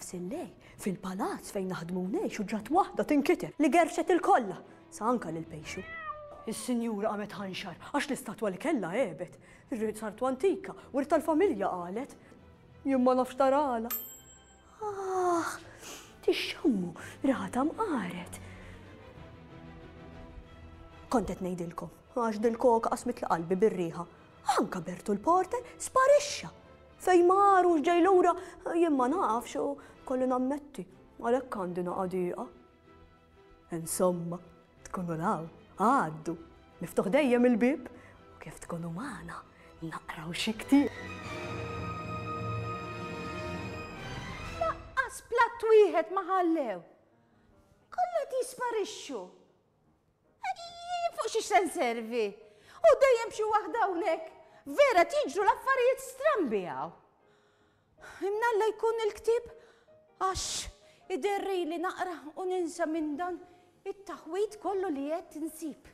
f'nofs il-lej, fil-palazz fejn naħdmunej xuġġat waħda tinkiter li gerxet il-kolla, sa anka lil-pejxu. Is-sinjura qamet ħanxar għax l-istatwa li kellha għebet. Ir-rid sartu antika, u tal-familja qalet. Jien ma nafx tarala. Tixxammu, rata mqaret. Kontet ngħidilkom, għax dil-koka qasmet li qalbi bir-riħa. Anka Bertu l-porter sparixxa. Fejn maru ġej lura jien ma nafx u kolli nammetti għalhekk għandi naqadiqa. Insomma, tkunu law, għaddu, niftuħ dejjem il-bib u kif tkunu magħna naqraw xi ktieb. Laqqas platt wieħed ma ħallew. Kollha jisparixxu. Fuq xi se nservi. U dejjem xi waħda hawnhekk. Vera tiġru l-affarijiet strambi hawn. Imnalla jkun il-ktieb għax iderri li naqra u ninsa minn dan it-taħwit kollu li qed insib.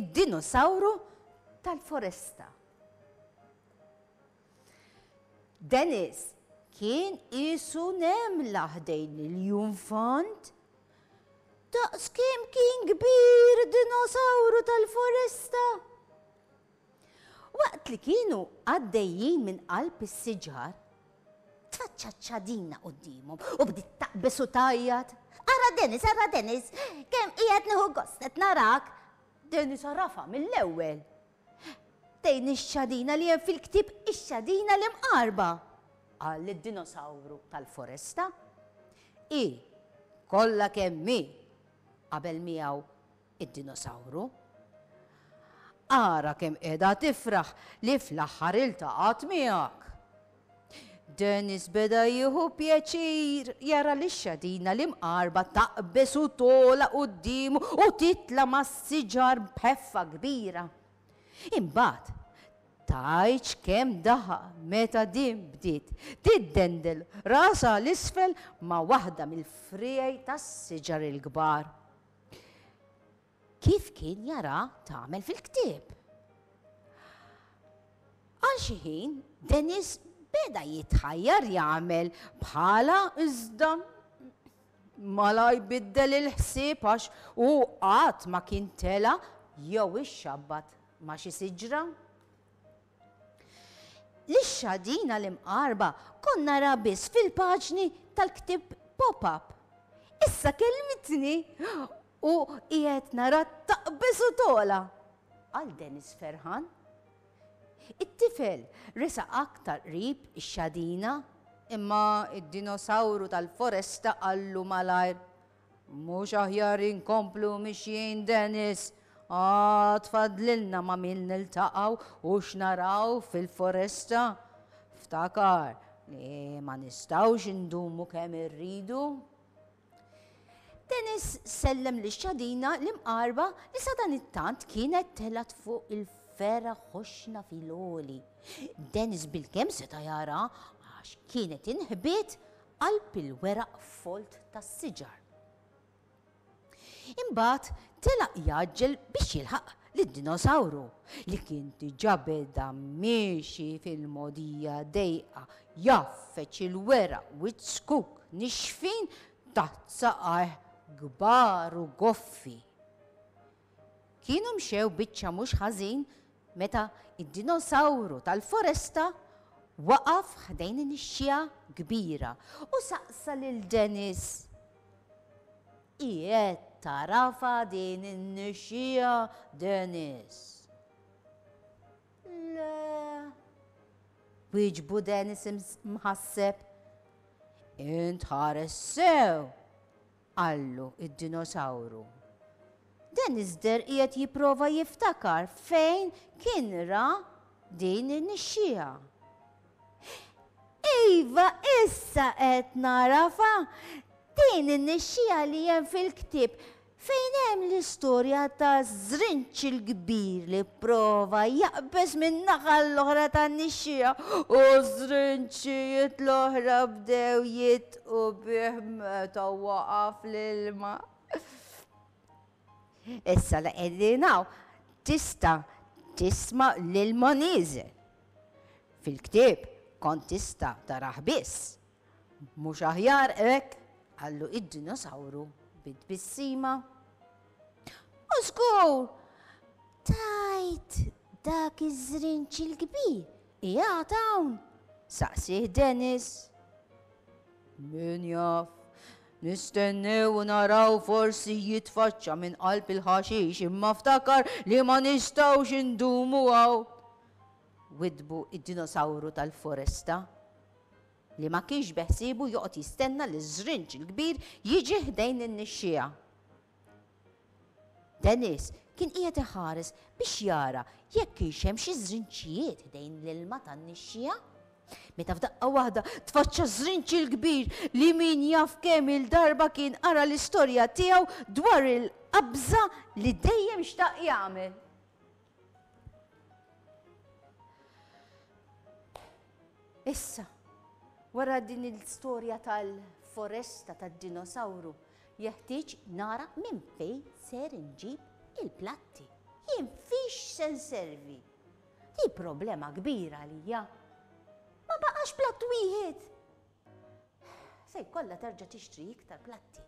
Id-dinosawru tal-foresta. Dennis kien qisu nemla ħdejn il-junfant. Daqs kemm kien kbir id-dinosawru tal-foresta. Waqt li kienu għaddejjin minn qalb is-siġar, tfaċċaċċadina qudiemhom u bdiet taqbes u tajjat. Ara Dennis, kemm qiegħed nieħu gost qed narak. Dennis arafa mill-ewwel. Dejn ix-xadina li hemm fil-ktieb ix-xadina li mqarba. Qal id-dinosawru tal-foresta. Kollha kemm hi qabel miegħu id-dinosawru. Ara kemm qiegħda tifraħ li fl-aħħar iltaqat miegħek. Dennis beda jieħu pjaċir jara li x-xadina li mqarba taqbes u tola qudiemu u titla' mas-siġar b'ħeffa kbira. Imbagħad tajċ kemm daħa meta din bdiet tiddendel rasa l-isfel ma' waħda mill-frijaj tas-siġar il-kbar. Kif kien jara tagħmel fil-ktieb. Għal xi ħin Dennis beda jitħajjar jagħmel bħala iżda mala jbiddel il-ħsieb għax u qatt ma kien tela jew ixxabbat ma' xi siġra. L-xadina li mqarba konna nara biss fil-paġni tal-ktieb pop-up. Issa kelmitni u qiegħed nara taqbes u tola. Għal Dennis ferħan. It-tifel resa aktar qrib ix-xadina imma id-dinosawru tal-foresta qallu malajr. Mhux aħjar inkomplu mixjin Dennis. Tfadlilna ma' min niltaqgħu u x'naraw fil-foresta. Ftakar li ma nistgħux indumu kemm irridu. Dennis sellem li xadina li mqarba li sa dan it-tant kienet telat fuq il-fera ħoxna fil-oli. Dennis bil-kemm seta' jara għax kienet inħbiet qalb il-weraq folt tas-siġar. Imbagħad telaq jaġġel biex jilħaq lid-dinosawru li kien diġà beda miexi fil-mogħdija dejqa jaffeċ il-weraq u skuk nixfin taħt saqajh kbar u goffi. Kienu mxew biċċa mhux ħażin meta id-dinosawru tal-foresta waqaf ħdejn nixxija kbira u saqsa lil Dennis. Qiegħed tarafa din in-nixxija Dennis. Le. Wieġbu Dennis mħasseb. Int ħares sew. Qallu id-dinosawru. Dennis der qiegħed jipprova jiftakar fejn kien ra din in-nixxija. Iva, issa qed narafa. Din in-nixxija li hemm fil-ktieb fejn hemm l-istorja ta' żrinċ il-kbir li prova jaqbes minn naħa l-oħra tan-nixxija u żrinċijiet l-oħra bdew jitqu bih meta waqaf l-ilma. Issa li qegħdin hawn tista' tisma' l-ilma nieżel. Fil-ktieb kont tista' taraħ biss. Mhux aħjar hekk, għallu id-dinosawru bit-bissima. U żgur, tajt dak iż-żrinċ il-kbir qiegħed hawn, saqsih Dennis. Min jaf, nistennew u naraw forsi jitfaċċa minn qalb il-ħaxix imma ftakar li ma nistgħux indumu hawn. Widbu id-dinosawru tal-foresta li ma kienx beħsibu joqgħod jistenna li żrinċ il-kbir jiġi ħdejn in-nixxija. Dennis kien qiegħed iħares biex jara jekk kienx hemm xi żrinċijiet ħdejn l-ilma tan-nixxija. Meta f'daqqa waħda tfaċċa żrinċ il-kbir li min jaf kemm il-darba kien ara l-istorja tiegħu dwar il-qabża li dejjem xtaq jagħmel. Issa, wara din il-storja tal-foresta tad-dinosawru, jeħtieġ nara minn fejn ser inġib il-platti. Jien fiex se nservi. Di problema kbira għalija. Ma baqax platt wieħed. Se jkollha terġa' tixtri iktar platti.